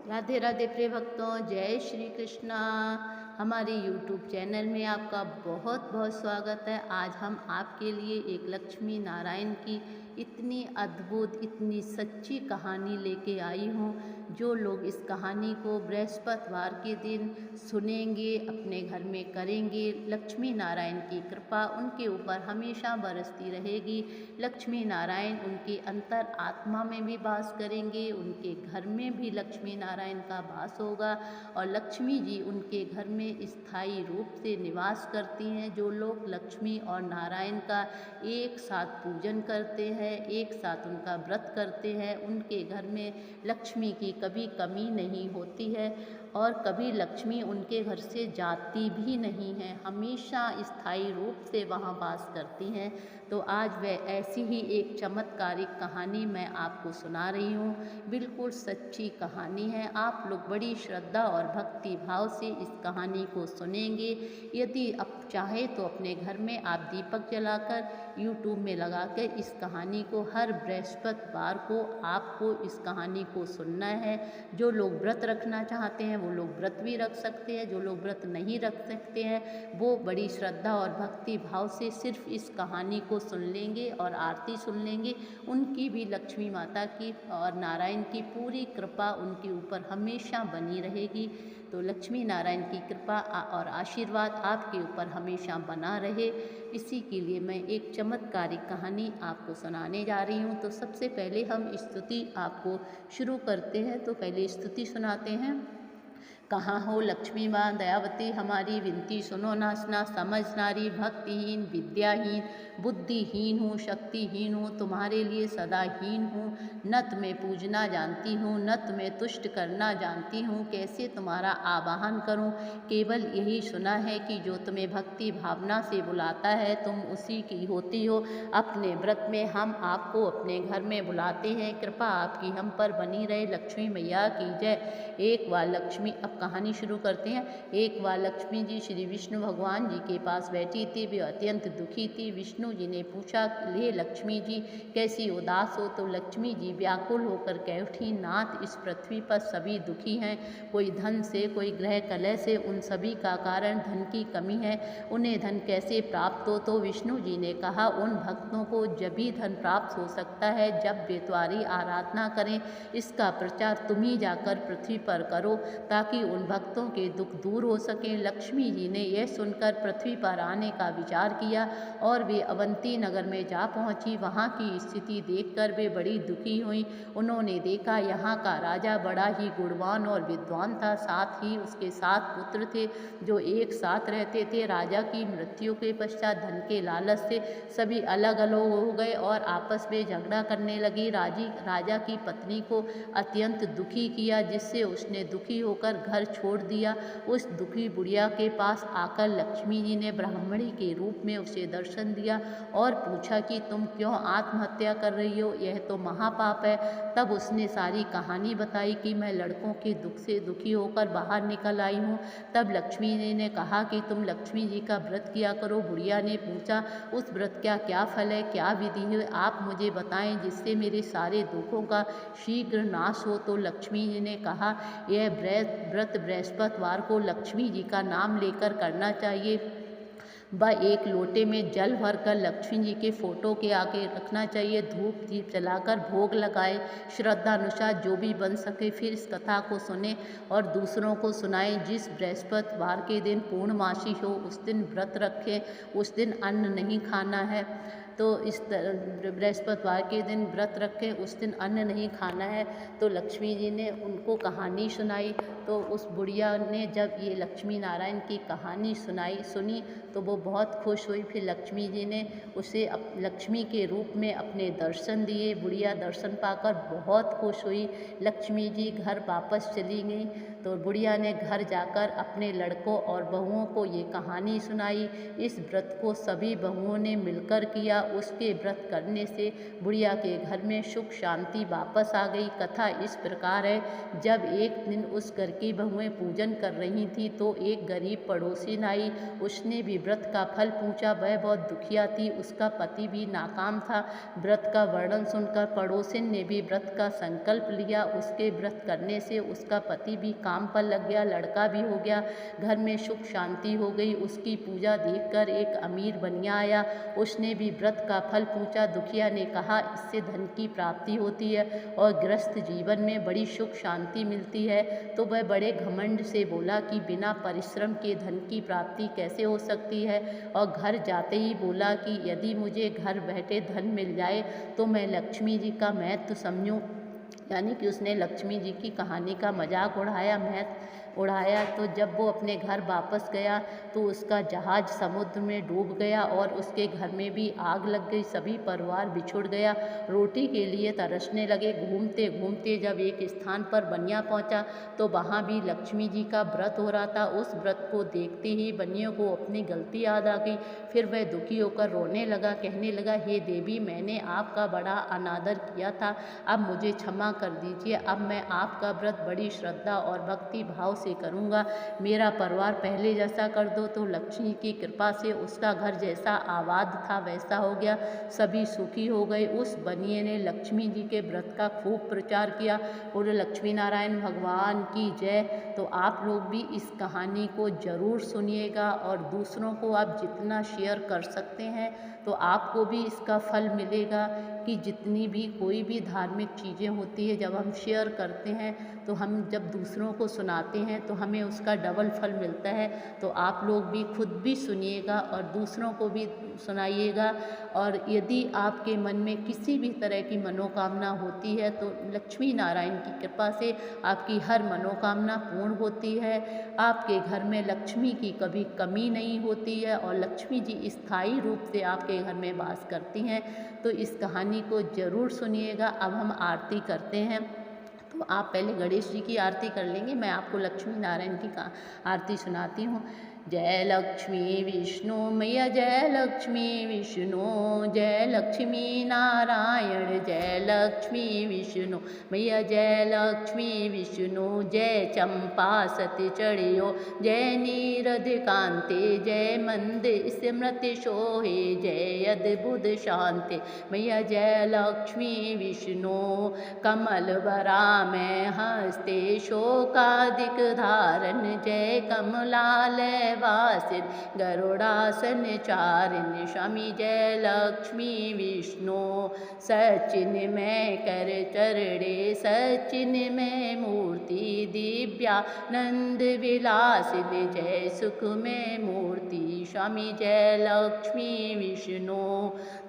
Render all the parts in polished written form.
राधे राधे प्रिय भक्तों, जय श्री कृष्णा। हमारे YouTube चैनल में आपका बहुत बहुत स्वागत है। आज हम आपके लिए एक लक्ष्मी नारायण की इतनी अद्भुत, इतनी सच्ची कहानी लेके आई हूँ। जो लोग इस कहानी को बृहस्पतिवार के दिन सुनेंगे, अपने घर में करेंगे, लक्ष्मी नारायण की कृपा उनके ऊपर हमेशा बरसती रहेगी। लक्ष्मी नारायण उनके अंतर आत्मा में भी वास करेंगे, उनके घर में भी लक्ष्मी नारायण का वास होगा और लक्ष्मी जी उनके घर में स्थायी रूप से निवास करती हैं। जो लोग लक्ष्मी और नारायण का एक साथ पूजन करते हैं, एक साथ उनका व्रत करते हैं, उनके घर में लक्ष्मी की कभी कमी नहीं होती है और कभी लक्ष्मी उनके घर से जाती भी नहीं है, हमेशा स्थायी रूप से वहाँ वास करती हैं। तो आज वह ऐसी ही एक चमत्कारिक कहानी मैं आपको सुना रही हूँ। बिल्कुल सच्ची कहानी है। आप लोग बड़ी श्रद्धा और भक्ति भाव से इस कहानी को सुनेंगे। यदि आप चाहे तो अपने घर में आप दीपक जलाकर YouTube में लगाकर इस कहानी को हर बृहस्पतिवार को आपको इस कहानी को सुनना है। जो लोग व्रत रखना चाहते हैं वो लोग व्रत भी रख सकते हैं, जो लोग व्रत नहीं रख सकते हैं वो बड़ी श्रद्धा और भक्ति भाव से सिर्फ इस कहानी को सुन लेंगे और आरती सुन लेंगे। उनकी भी लक्ष्मी माता की और नारायण की पूरी कृपा उनके ऊपर हमेशा बनी रहेगी। तो लक्ष्मी नारायण की कृपा और आशीर्वाद आपके ऊपर हमेशा बना रहे, इसी के लिए मैं एक चमत्कारिक कहानी आपको सुनाने जा रही हूँ। तो सबसे पहले हम स्तुति आपको शुरू करते हैं। तो पहले स्तुति सुनाते हैं। कहाँ हो लक्ष्मी माँ दयावती, हमारी विनती सुनो नासना। समझ नारी भक्तिहीन विद्याहीन बुद्धिहीन हूँ, शक्तिहीन हूँ, तुम्हारे लिए सदा हीन हूँ। न तुम्हें पूजना जानती हूँ, न तुम्हें तुष्ट करना जानती हूँ। कैसे तुम्हारा आवाहन करूँ, केवल यही सुना है कि जो तुम्हें भक्ति भावना से बुलाता है तुम उसी की होती हो। अपने व्रत में हम आपको अपने घर में बुलाते हैं, कृपा आपकी हम पर बनी रहे। लक्ष्मी मैया की जय। एक बार लक्ष्मी, अब कहानी शुरू करते हैं। एक बार लक्ष्मी जी श्री विष्णु भगवान जी के पास बैठी थी। वे अत्यंत दुखी थी। विष्णु जी ने पूछा, हे लक्ष्मी जी कैसी उदास हो? तो लक्ष्मी जी व्याकुल होकर कह उठी, नाथ इस पृथ्वी पर सभी दुखी हैं, कोई धन से, कोई ग्रह कलह से। उन सभी का कारण धन की कमी है। उन्हें धन कैसे प्राप्त हो? तो विष्णु जी ने कहा, उन भक्तों को जब भी धन प्राप्त हो सकता है जब वे तुम्हारी आराधना करें। इसका प्रचार तुम ही जाकर पृथ्वी पर करो ताकि उन भक्तों के दुख दूर हो सकें। लक्ष्मी जी ने यह सुनकर पृथ्वी पर आने का विचार किया और वे अवंती नगर में जा पहुंची। वहां की स्थिति देखकर वे बड़ी दुखी हुई। उन्होंने देखा यहाँ का राजा बड़ा ही गुणवान और विद्वान था, साथ ही उसके 7 पुत्र थे जो एक साथ रहते थे। राजा की मृत्यु के पश्चात धन के लालच से सभी अलग अलग हो गए और आपस में झगड़ा करने लगी। राजा की पत्नी को अत्यंत दुखी किया, जिससे उसने दुखी होकर घर छोड़ दिया। उस दुखी बुढ़िया के पास आकर लक्ष्मी जी ने ब्राह्मणी के रूप में उसे दर्शन दिया और पूछा कि तुम क्यों आत्महत्या कर रही हो, यह तो महापाप है। तब उसने सारी कहानी बताई कि मैं लड़कों के दुख से दुखी होकर बाहर निकल आई हूँ। तब लक्ष्मी जी ने कहा कि तुम लक्ष्मी जी का व्रत किया करो। बुढ़िया ने पूछा, उस व्रत का क्या फल है, क्या विधि है, आप मुझे बताएं जिससे मेरे सारे दुखों का शीघ्र नाश हो। तो लक्ष्मी जी ने कहा, यह व्रत बृहस्पतिवार को लक्ष्मी जी का नाम लेकर करना चाहिए। एक लोटे में जल भरकर लक्ष्मी जी के फोटो के आगे रखना चाहिए। धूप दीप जलाकर भोग लगाए, श्रद्धा अनुसार जो भी बन सके। फिर इस कथा को सुने और दूसरों को सुनाएं। जिस बृहस्पतिवार के दिन पूर्णमासी हो उस दिन व्रत रखें, उस दिन अन्न नहीं खाना है। तो इस बृहस्पतिवार के दिन व्रत रखें, उस दिन अन्न नहीं खाना है। तो लक्ष्मी जी ने उनको कहानी सुनाई। तो उस बुढ़िया ने जब ये लक्ष्मी नारायण की कहानी सुनी तो वो बहुत खुश हुई। फिर लक्ष्मी जी ने उसे लक्ष्मी के रूप में अपने दर्शन दिए। बुढ़िया दर्शन पाकर बहुत खुश हुई। लक्ष्मी जी घर वापस चली गई। तो बुढ़िया ने घर जाकर अपने लड़कों और बहुओं को ये कहानी सुनाई। इस व्रत को सभी बहुओं ने मिलकर किया। उसके व्रत करने से बुढ़िया के घर में सुख शांति वापस आ गई। कथा इस प्रकार है, जब एक दिन उस घर की बहुएं पूजन कर रही थी तो एक गरीब पड़ोसिन आई। उसने भी व्रत का फल पूछा। वह बहुत दुखिया थी, उसका पति भी नाकाम था। व्रत का वर्णन सुनकर पड़ोसिन ने भी व्रत का संकल्प लिया। उसके व्रत करने से उसका पति भी काम पर लग गया, लड़का भी हो गया, घर में सुख शांति हो गई। उसकी पूजा देखकर एक अमीर बनिया आया। उसने भी व्रत का फल पूछा। दुखिया ने कहा, इससे धन की प्राप्ति होती है और गृहस्थ जीवन में बड़ी सुख शांति मिलती है। तो वह बड़े घमंड से बोला कि बिना परिश्रम के धन की प्राप्ति कैसे हो सकती है, और घर जाते ही बोला कि यदि मुझे घर बैठे धन मिल जाए तो मैं लक्ष्मी जी का महत्व समझूं। यानी कि उसने लक्ष्मी जी की कहानी का मजाक उड़ाया। तो जब वो अपने घर वापस गया तो उसका जहाज समुद्र में डूब गया और उसके घर में भी आग लग गई। सभी परिवार बिछुड़ गया, रोटी के लिए तरसने लगे। घूमते घूमते जब एक स्थान पर बनिया पहुंचा तो वहाँ भी लक्ष्मी जी का व्रत हो रहा था। उस व्रत को देखते ही बनिया को अपनी गलती याद आ गई। फिर वह दुखी होकर रोने लगा, कहने लगा, हे देवी, मैंने आपका बड़ा अनादर किया था, अब मुझे क्षमा कर दीजिए। अब मैं आपका व्रत बड़ी श्रद्धा और भक्ति भाव से करूँगा। मेरा परिवार पहले जैसा कर दो। तो लक्ष्मी की कृपा से उसका घर जैसा आबाद था वैसा हो गया, सभी सुखी हो गए। उस बनिए ने लक्ष्मी जी के व्रत का खूब प्रचार किया। बोले लक्ष्मी नारायण भगवान की जय। तो आप लोग भी इस कहानी को ज़रूर सुनिएगा और दूसरों को आप जितना शेयर कर सकते हैं तो आपको भी इसका फल मिलेगा। कि जितनी भी कोई भी धार्मिक चीज़ें होती है, जब हम शेयर करते हैं तो हम जब दूसरों को सुनाते हैं तो हमें उसका डबल फल मिलता है। तो आप लोग भी खुद भी सुनिएगा और दूसरों को भी सुनाइएगा। और यदि आपके मन में किसी भी तरह की मनोकामना होती है तो लक्ष्मी नारायण की कृपा से आपकी हर मनोकामना पूर्ण होती है। आपके घर में लक्ष्मी की कभी कमी नहीं होती है और लक्ष्मी जी स्थायी रूप से आपके घर में वास करती हैं। तो इस कहानी को ज़रूर सुनिएगा। अब हम आरती करते हैं, तो आप पहले गणेश जी की आरती कर लेंगे, मैं आपको लक्ष्मी नारायण की आरती सुनाती हूँ। जय लक्ष्मी विष्णु मैया, जय लक्ष्मी विष्णु, जय लक्ष्मी नारायण, जय लक्ष्मी विष्णु मैया, जय लक्ष्मी विष्णु। जय चंपा सती चढ़ियो, जय नीरद कांते, जय मंद स्मृति सोहे, जय अद्भुत शांति मैया, जय लक्ष्मी विष्णु। कमल बरा में हस्ते शोकादिक धारण, जय कमलालय वासिन गरुड़ासन चारिन, स्वामी जय लक्ष्मी विष्णु। सचिन में कर चरणे, सचिन में मूर्ति दिव्यानंद विलासिन, जय सुख में मूर्ति, स्वामी जय लक्ष्मी विष्णु।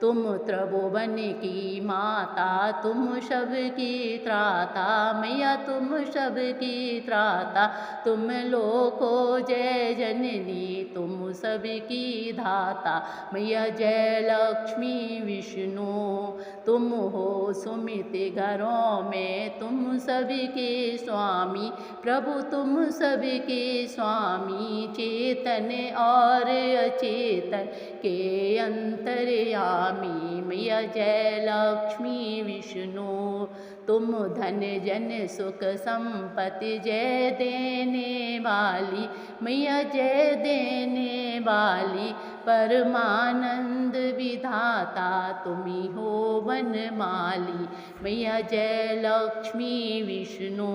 तुम त्रिभुवन की माता, तुम सबकी त्राता मैया, तुम सबकी त्राता, तुम लोको जय जननी, तुम सबकी धाता मैया, जय लक्ष्मी विष्णु। तुम हो सुमित घरों में, तुम सबके स्वामी प्रभु, तुम सबके स्वामी, चेतन और अचेतन के अंतर्यामी मैया, जय लक्ष्मी विष्णु। तुम धन जन सुख संपत्ति जय देने वाली मैया, जय देने वाली, परमानंद विधाता तुम्ही हो वनमाली मैया, जय लक्ष्मी विष्णु।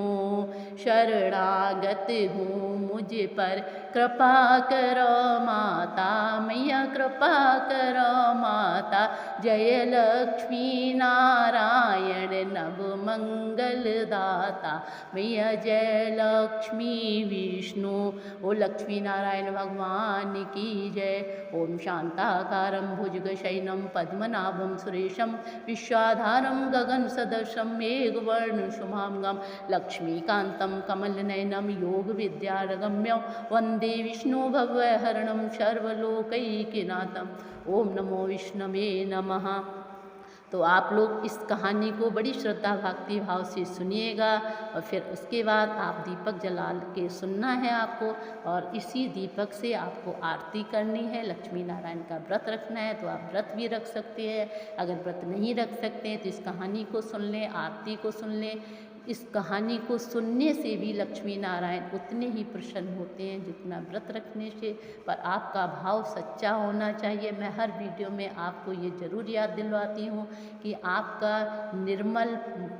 शरणागत हूँ मुझ पर कृपा करो माता मैया, कृपा करो माता, जय लक्ष्मी नारायण नव मंगल दाता मैया, जय लक्ष्मी विष्णु। ओ लक्ष्मी नारायण भगवान की जय। ओम शांताकारं भुजगशयनं पद्मनाभं सुरेशं, विश्वाधारं गगन सदृशं मेघवर्णं शुभांगं, लक्ष्मीकान्तं कमलनयनं योग विद्यारगम्यं, वन्दे विष्णु भवहरणं सर्वलोकैकनाथं। ओम नमो विष्णवे नमः। तो आप लोग इस कहानी को बड़ी श्रद्धा भक्ति भाव से सुनिएगा और फिर उसके बाद आप दीपक जला के सुनना है आपको, और इसी दीपक से आपको आरती करनी है। लक्ष्मी नारायण का व्रत रखना है तो आप व्रत भी रख सकते हैं, अगर व्रत नहीं रख सकते हैं तो इस कहानी को सुन लें, आरती को सुन लें। इस कहानी को सुनने से भी लक्ष्मी नारायण उतने ही प्रसन्न होते हैं जितना व्रत रखने से। पर आपका भाव सच्चा होना चाहिए। मैं हर वीडियो में आपको ये ज़रूर याद दिलवाती हूँ कि आपका निर्मल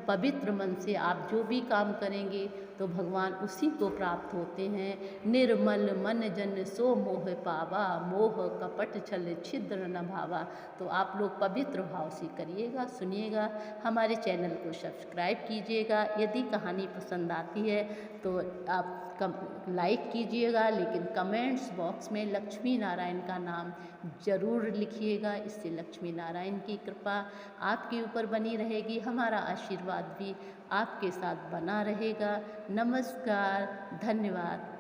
पवित्र मन से आप जो भी काम करेंगे तो भगवान उसी को प्राप्त होते हैं। निर्मल मन जन सो मोह पावा, मोह कपट छल छिद्र न भावा। तो आप लोग पवित्र भाव से करिएगा, सुनिएगा, हमारे चैनल को सब्सक्राइब कीजिएगा। यदि कहानी पसंद आती है तो आप लाइक कीजिएगा, लेकिन कमेंट्स बॉक्स में लक्ष्मी नारायण का नाम ज़रूर लिखिएगा। इससे लक्ष्मी नारायण की कृपा आपके ऊपर बनी रहेगी, हमारा आशीर्वाद भी आपके साथ बना रहेगा। नमस्कार, धन्यवाद।